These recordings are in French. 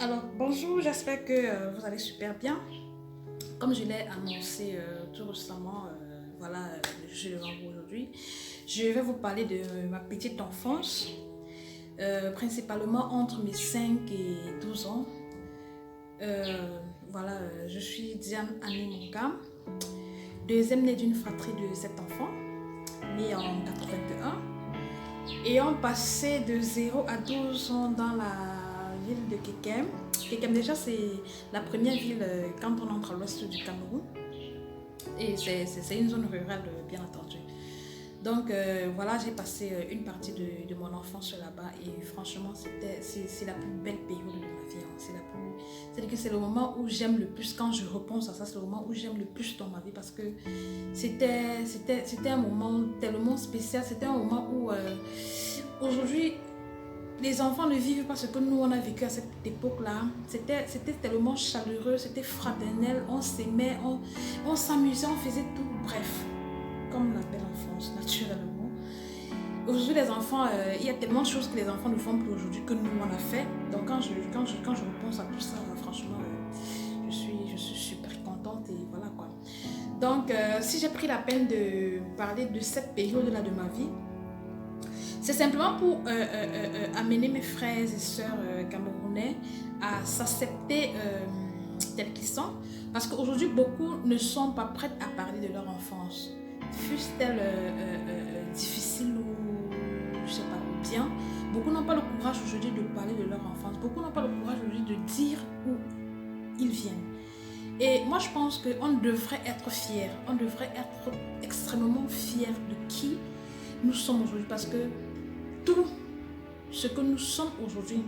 Alors, bonjour, j'espère que vous allez super bien. Comme je l'ai annoncé tout récemment, je suis devant vous aujourd'hui. Je vais vous parler de ma petite enfance, principalement entre mes 5 et 12 ans. Je suis Diane Annie Monga, deuxième née d'une fratrie de 7 enfants, née en 81. Et on passait de 0 à 12 ans dans la ville de Kekem. Kekem, déjà, c'est la première ville quand on entre à l'ouest du Cameroun. Et c'est une zone rurale, bien entendu. Donc, j'ai passé une partie de mon enfance là-bas. Et franchement, c'est la plus belle période de ma vie. Hein. C'est-à-dire que c'est le moment où j'aime le plus. Quand je repense à ça, c'est le moment où j'aime le plus dans ma vie. Parce que c'était un moment tellement spécial. C'était un moment où, aujourd'hui, les enfants ne vivent pas ce que nous on a vécu à cette époque-là. C'était tellement chaleureux, c'était fraternel, on s'aimait, on s'amusait, on faisait tout. Bref, comme la belle enfance, naturellement. Aujourd'hui, les enfants, il y a tellement de choses que les enfants ne font plus aujourd'hui que nous on a fait. Donc quand je repense à tout ça, franchement, je suis super contente et voilà quoi. Donc, si j'ai pris la peine de parler de cette période-là de ma vie, c'est simplement pour amener mes frères et sœurs camerounais à s'accepter tels qu'ils sont. Parce qu'aujourd'hui, beaucoup ne sont pas prêts à parler de leur enfance. Fût-elle difficile ou, je sais pas, ou bien. Beaucoup n'ont pas le courage aujourd'hui de parler de leur enfance. Beaucoup n'ont pas le courage aujourd'hui de dire où ils viennent. Et moi, je pense qu'on devrait être fiers. On devrait être extrêmement fiers de qui nous sommes aujourd'hui. Parce que tout ce que nous sommes aujourd'hui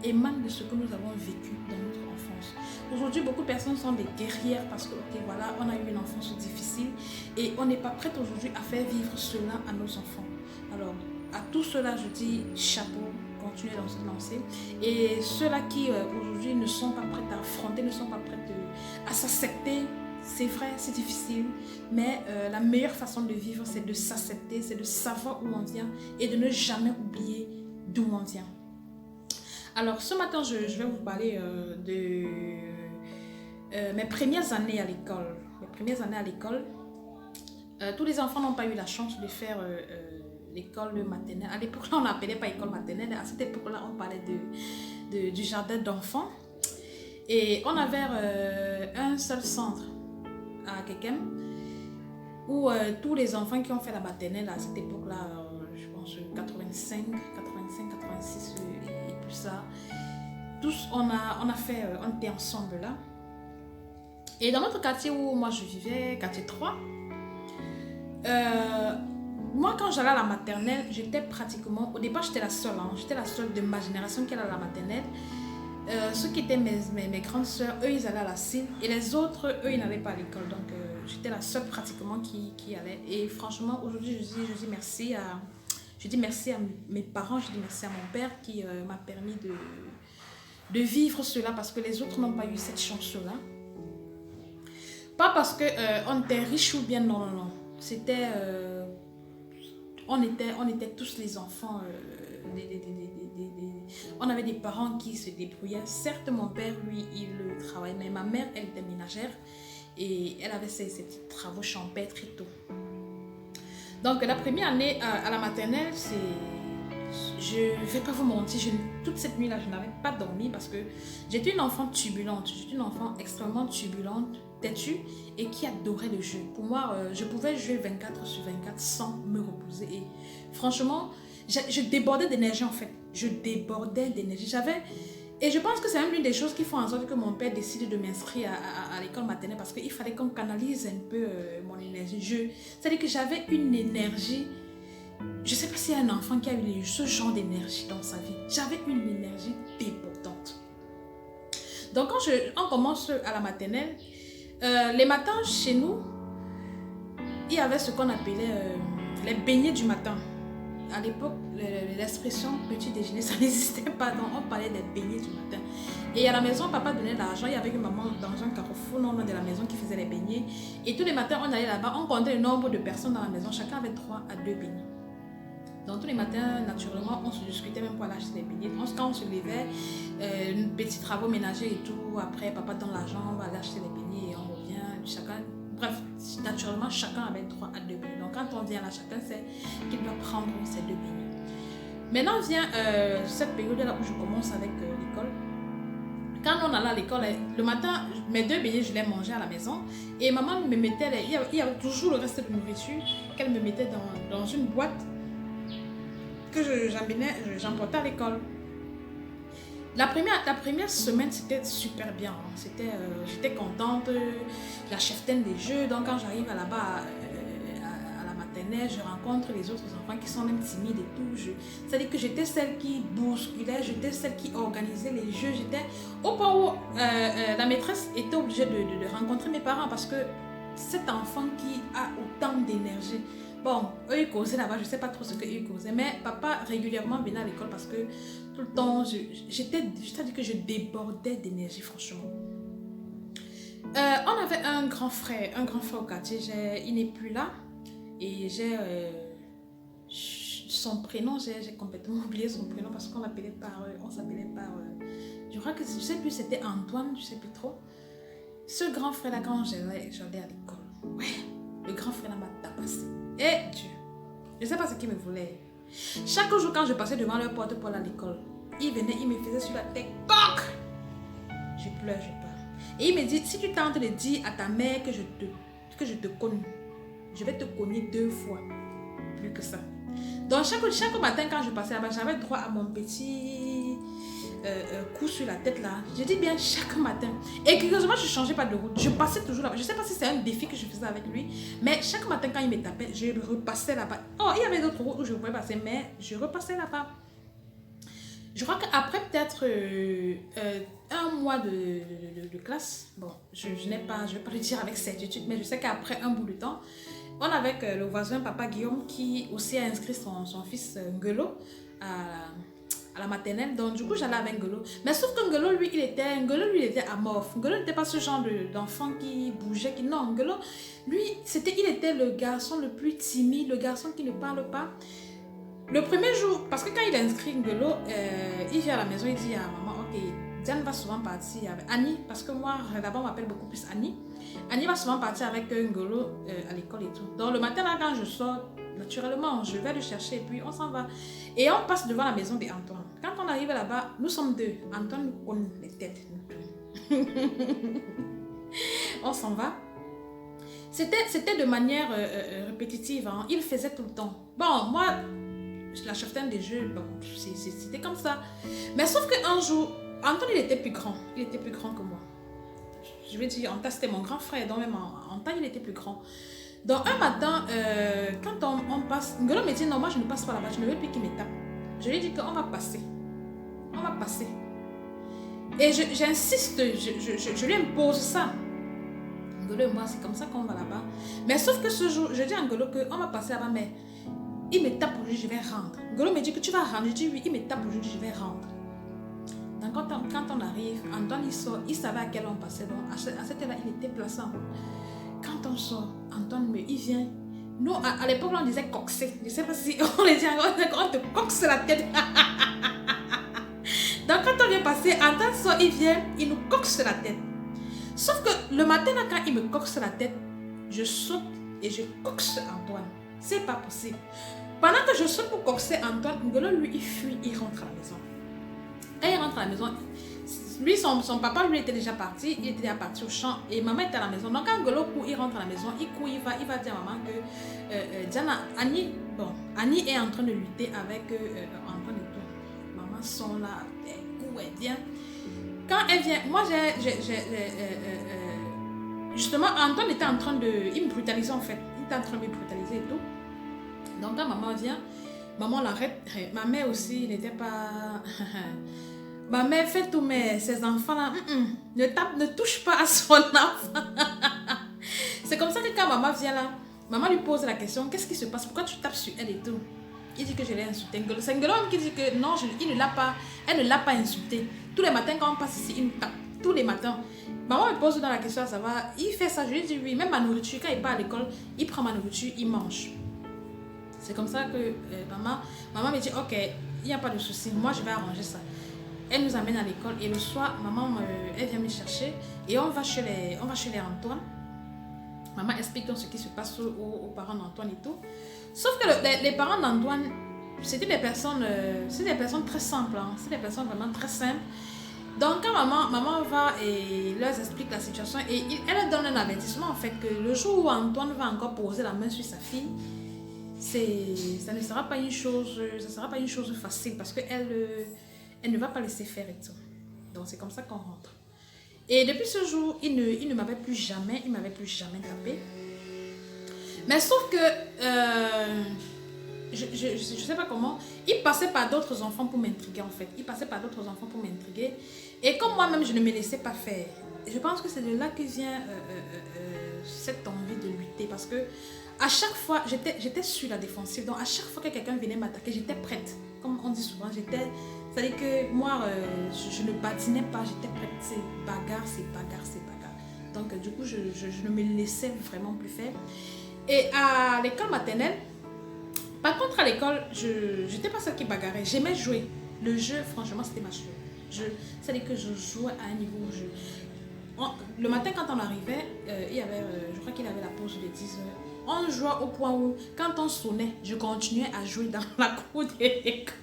émane de ce que nous avons vécu dans notre enfance. Aujourd'hui, beaucoup de personnes sont des guerrières parce que, on a eu une enfance difficile et on n'est pas prête aujourd'hui à faire vivre cela à nos enfants. Alors, à tout cela, je dis chapeau, continuez dans cette lancée. Et ceux-là qui aujourd'hui ne sont pas prêts à affronter, ne sont pas prêts à s'accepter. C'est vrai, c'est difficile, mais la meilleure façon de vivre, c'est de s'accepter, c'est de savoir où on vient et de ne jamais oublier d'où on vient. Alors, ce matin, je vais vous parler de mes premières années à l'école. Tous les enfants n'ont pas eu la chance de faire l'école maternelle. À l'époque, on n'appelait pas école maternelle. À cette époque-là, on parlait du jardin d'enfants. Et on avait un seul centre à Kekem, où tous les enfants qui ont fait la maternelle à cette époque-là, je pense 85, 86 et plus ça, tous on était ensemble là. Et dans notre quartier où moi je vivais, quartier 3, moi quand j'allais à la maternelle, j'étais pratiquement, au départ j'étais la seule de ma génération qui allait à la maternelle. Ceux qui étaient mes grandes sœurs, eux ils allaient à la CIL et les autres, eux ils n'allaient pas à l'école. Donc j'étais la seule pratiquement qui allait. Et franchement aujourd'hui je dis merci à mes parents, je dis merci à mon père qui m'a permis de vivre cela parce que les autres n'ont pas eu cette chance-là. Pas parce qu'on était riches ou bien non. C'était on était tous les enfants on avait des parents qui se débrouillaient. Certes, mon père, lui, il travaillait, mais ma mère, elle était ménagère et elle avait ses petits travaux champêtres et tout. Donc, la première année à la maternelle, je ne vais pas vous mentir, toute cette nuit-là, je n'avais pas dormi parce que j'étais une enfant turbulente. J'étais une enfant extrêmement turbulente, têtue et qui adorait le jeu. Pour moi, je pouvais jouer 24 sur 24 sans me reposer. Et franchement, je débordais d'énergie en fait. Et je pense que c'est même l'une des choses qui font en sorte que mon père décide de m'inscrire à l'école maternelle parce qu'il fallait qu'on canalise un peu mon énergie. C'est-à-dire que j'avais une énergie. Je ne sais pas s'il y a un enfant qui a eu ce genre d'énergie dans sa vie. J'avais une énergie débordante. Donc quand on commence à la maternelle, les matins chez nous, il y avait ce qu'on appelait les beignets du matin. À l'époque, l'expression petit déjeuner, ça n'existait pas. Donc, on parlait des beignets du matin. Et à la maison, papa donnait de l'argent. Il y avait une maman dans un carrefour non loin de la maison qui faisait les beignets. Et tous les matins, on allait là-bas, on comptait le nombre de personnes dans la maison. Chacun avait 3 à 2 beignets. Donc tous les matins, naturellement, on se discutait même pour aller acheter des beignets. Quand on se levait, petits travaux ménagers et tout. Après, papa donne l'argent, on va aller acheter les beignets et on revient. Chacun, bref, naturellement, chacun avait droit à 2 beignets. Donc, quand on vient là, chacun sait qu'il doit prendre ses 2 beignets. Maintenant vient cette période-là où je commence avec l'école. Quand on allait à l'école, le matin, mes 2 beignets, je les mangeais à la maison. Et maman me mettait, il y avait toujours le reste de nourriture qu'elle me mettait dans une boîte que j'emportais à l'école. La première semaine, c'était super bien. Hein. J'étais contente. La cheftaine des jeux. Donc, quand j'arrive là-bas à la maternelle, je rencontre les autres enfants qui sont même timides et tout. C'est-à-dire que j'étais celle qui bousculait, j'étais celle qui organisait les jeux. J'étais au point où la maîtresse était obligée de rencontrer mes parents parce que cet enfant qui a autant d'énergie. Bon, eux ils causaient là-bas, je ne sais pas trop ce qu'ils causaient, mais papa régulièrement venait à l'école parce que tout le temps, c'est-à-dire que je débordais d'énergie, franchement. On avait un grand frère au quartier, il n'est plus là, et j'ai son prénom, j'ai complètement oublié son prénom parce qu'on s'appelait par, je crois que, je ne sais plus, c'était Antoine, je ne sais plus trop. Ce grand frère-là, quand j'allais à l'école, ouais, le grand frère-là m'a tabassé. Et Dieu, je ne sais pas ce qu'il me voulait. Chaque jour, quand je passais devant leur porte pour aller à l'école, il venait, il me faisait sur la tête. Coq! Je pleure, je pars. Et il me dit, si tu tentes de dire à ta mère que je te connais, je vais te cogner 2 fois. Plus que ça. Donc, chaque matin, quand je passais là-bas, j'avais droit à mon petit coup sur la tête là. Je dis bien chaque matin. Et curieusement, je ne changeais pas de route. Je passais toujours là-bas. Je ne sais pas si c'est un défi que je faisais avec lui. Mais chaque matin, quand il me tapait, je repassais là-bas. Oh, il y avait d'autres routes où je pouvais passer, mais je repassais là-bas. Je crois qu'après peut-être 1 mois de classe, bon, je ne vais pas le dire avec certitude, mais je sais qu'après un bout de temps, on avait avec le voisin, papa Guillaume, qui aussi a inscrit son fils Ngelo à la maternelle. Donc du coup, j'allais avec Ngelo. Mais sauf que Ngelo, lui, il était amorphe. Ngelo n'était pas ce genre d'enfant qui bougeait. Non, Ngelo, lui, il était le garçon le plus timide, le garçon qui ne parle pas. Le premier jour, parce que quand il a inscrit Ngelo, il vient à la maison, il dit à maman, ok, Diane va souvent partir avec Annie, parce que moi, là-bas, on m'appelle beaucoup plus Annie. Annie va souvent partir avec Ngelo à l'école et tout. Donc le matin, là, quand je sors, naturellement, je vais le chercher et puis on s'en va. Et on passe devant la maison d'Antoine. Quand on arrive là-bas, nous sommes 2. Antoine nous connaît les têtes. On s'en va. C'était de manière répétitive. Hein. Il faisait tout le temps. Bon, moi, la cheftaine des jeux, bon, c'était comme ça. Mais sauf qu'un jour, Antoine, il était plus grand. Il était plus grand que moi. Je vais dire, Antoine, c'était mon grand frère. Donc même en taille, il était plus grand. Donc un matin, quand on passe, Ngolo me dit, non, moi je ne passe pas là-bas. Je ne veux plus qu'il me tape. Je lui dis qu'on va passer. On va passer. Et j'insiste, je lui impose ça. Ngolo et moi, c'est comme ça qu'on va là-bas. Mais sauf que ce jour, je dis à Ngolo qu'on va passer là-bas, mais il me tape aujourd'hui, je vais rendre. Ngolo me dit que tu vas rendre. Je dis oui, il me tape aujourd'hui, je vais rendre. Donc quand on arrive, Antoine il sort, il savait à quelle heure on passait. Donc à cette heure-là, il était placé en route. Quand on sort, Antoine il vient. Nous, à l'époque, on disait coxer. Je ne sais pas si on les dit encore, on te coxe la tête. Donc quand on vient passer, Antoine sort, il vient, il nous coxe la tête. Sauf que le matin, là, quand il me coxe la tête, je saute et je coxe Antoine. C'est pas possible. Pendant que je saute pour coxer Antoine, Ngolo, lui, il fuit, il rentre à la maison. Quand il rentre à la maison, lui, son papa, lui, était déjà parti. Il était déjà parti au champ et maman était à la maison. Donc quand Ngolo court, il rentre à la maison, il court, il va dire à maman que Diana, Annie est en train de lutter avec Antoine et tout. Maman sont là, elle court, elle vient. Quand elle vient, moi, justement, Antoine était en train il me brutalisait en fait. Il était en train de me brutaliser et tout. Donc quand maman vient, maman l'arrête. Ma mère aussi n'était pas... Ma mère fait tout, mais ces enfants-là, ne touche pas à son enfant. C'est comme ça que quand maman vient là, maman lui pose la question, qu'est-ce qui se passe? Pourquoi tu tapes sur elle et tout? Il dit que je l'ai insulté. C'est Ngolo qui dit que non, elle ne l'a pas insulté. Tous les matins quand on passe ici, il me tape. Tous les matins. Maman me pose dans la question à savoir, il fait ça, je lui dis oui, même ma nourriture, quand il part à l'école, il prend ma nourriture, il mange. C'est comme ça que maman me dit, ok, il n'y a pas de souci, moi je vais arranger ça. Elle nous amène à l'école et le soir, maman, elle vient me chercher et on va chez les Antoine. Maman explique donc ce qui se passe aux parents d'Antoine et tout. Sauf que les parents d'Antoine, c'était des personnes très simples. Hein. C'est des personnes vraiment très simples. Donc quand maman va et leur explique la situation et elle donne un avertissement en fait que le jour où Antoine va encore poser la main sur sa fille, ça ne sera pas une chose facile parce qu'elle elle ne va pas laisser faire et tout. Donc c'est comme ça qu'on rentre. Et depuis ce jour, il ne m'avait plus jamais tapé. Mais sauf que, je sais pas comment, il passait par d'autres enfants pour m'intriguer en fait. Et comme moi-même, je ne me laissais pas faire. Je pense que c'est de là que vient cette envie de lutter. Parce que à chaque fois, j'étais sur la défensive. Donc à chaque fois que quelqu'un venait m'attaquer, j'étais prête. Comme on dit souvent, c'est-à-dire que moi, je ne badinais pas, j'étais prête. C'est bagarre. Donc, du coup, je ne me laissais vraiment plus faire. Et à l'école maternelle, par contre, à l'école, je n'étais pas celle qui bagarrait. J'aimais jouer. Le jeu, franchement, c'était ma chose. C'est-à-dire que je jouais à un niveau où le matin, quand on arrivait, il y avait, je crois qu'il avait la pause de 10 heures. On jouait au point où, quand on sonnait, je continuais à jouer dans la cour de l'école.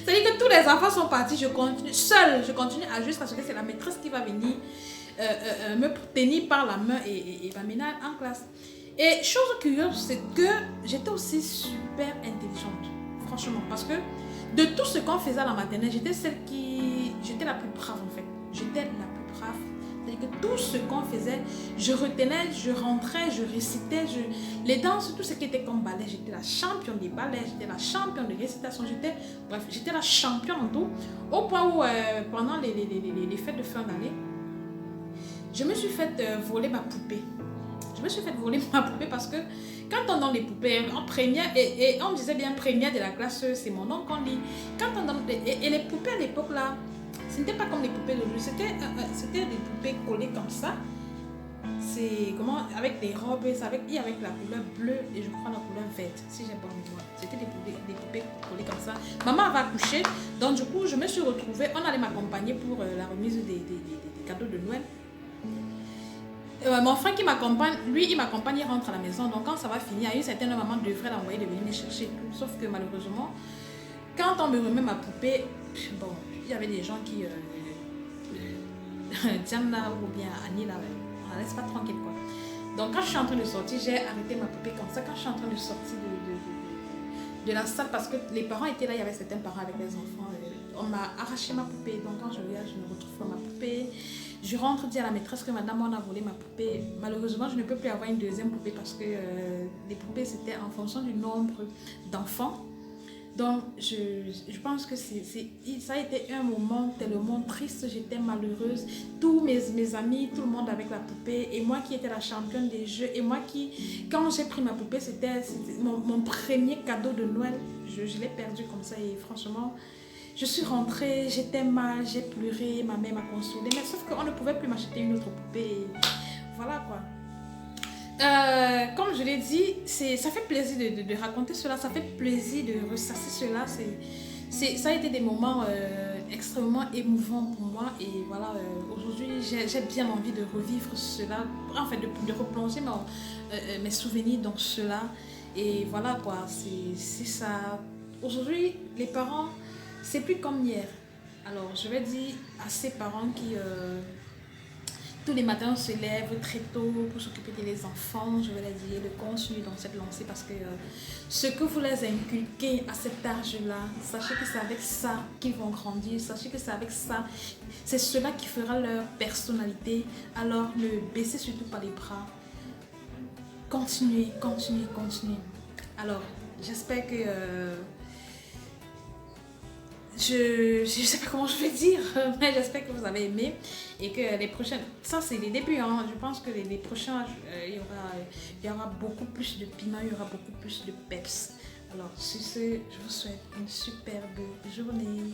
C'est-à-dire que tous les enfants sont partis, je continue à jouer parce que c'est la maîtresse qui va venir me tenir par la main et m'amener en classe. Et chose curieuse, c'est que j'étais aussi super intelligente, franchement, parce que de tout ce qu'on faisait à la maternelle, j'étais la plus brave en fait. J'étais la plus brave. C'est-à-dire que tout ce qu'on faisait, je retenais, je rentrais, je récitais, les danses, tout ce qui était comme ballet, j'étais la championne des ballets, j'étais la championne de récitation, j'étais la championne en tout, au point où pendant les fêtes de fin d'année, je me suis fait voler ma poupée. Parce que quand on donne les poupées en première, et on me disait bien première de la classe, c'est mon nom qu'on lit. Quand on donne, et les poupées à l'époque là, ce n'était pas comme les poupées d'aujourd'hui, c'était des poupées collées comme ça. C'est comment, avec des robes, avec la couleur bleue et je crois la couleur verte, si j'ai pas mémoire. C'était des poupées collées comme ça. Maman avait accouché, donc du coup je me suis retrouvée, on allait m'accompagner pour la remise des cadeaux de Noël. Mon frère qui m'accompagne, il m'accompagne, il rentre à la maison. Donc quand ça va finir, à une certaine heure, maman devrait l'envoyer de venir me chercher tout. Sauf que malheureusement, quand on me remet ma poupée, bon, il y avait des gens qui... Diana ou bien Annie, là, on la laisse pas tranquille quoi. Donc quand je suis en train de sortir, j'ai arrêté ma poupée comme ça. Quand je suis en train de sortir de la salle, parce que les parents étaient là, il y avait certains parents avec les enfants. On m'a arraché ma poupée. Donc quand je regarde, je me retrouve pas ma poupée. Je rentre dire à la maîtresse que madame, on a volé ma poupée. Malheureusement, je ne peux plus avoir une deuxième poupée parce que les poupées, c'était en fonction du nombre d'enfants. Donc, je pense que ça a été un moment tellement triste. J'étais malheureuse. Tous mes amis, tout le monde avec la poupée. Et moi qui étais la championne des jeux. Et moi qui, quand j'ai pris ma poupée, c'était mon premier cadeau de Noël. Je l'ai perdu comme ça et franchement... Je suis rentrée, j'étais mal, j'ai pleuré, ma mère m'a consolée, mais sauf qu'on ne pouvait plus m'acheter une autre poupée. Voilà quoi. Comme je l'ai dit, ça fait plaisir de raconter cela, ça fait plaisir de ressasser cela. Ça a été des moments extrêmement émouvants pour moi et voilà, aujourd'hui j'ai bien envie de revivre cela, en fait de replonger mes souvenirs dans cela. Et voilà quoi, c'est ça. Aujourd'hui, les parents... C'est plus comme hier. Alors, je vais dire à ces parents qui, tous les matins, se lèvent très tôt pour s'occuper des enfants, je vais leur dire de continuer dans cette lancée parce que ce que vous les inculquez à cet âge-là, sachez que c'est avec ça qu'ils vont grandir, sachez que c'est avec ça, c'est cela qui fera leur personnalité. Alors, ne baissez surtout pas les bras. Continuez. Alors, j'espère que... je sais pas comment je vais dire, mais j'espère que vous avez aimé et que les prochaines, ça c'est les débuts, hein. Je pense que les prochains, il y aura beaucoup plus de piment, il y aura beaucoup plus de peps. Alors sur ce, je vous souhaite une superbe journée.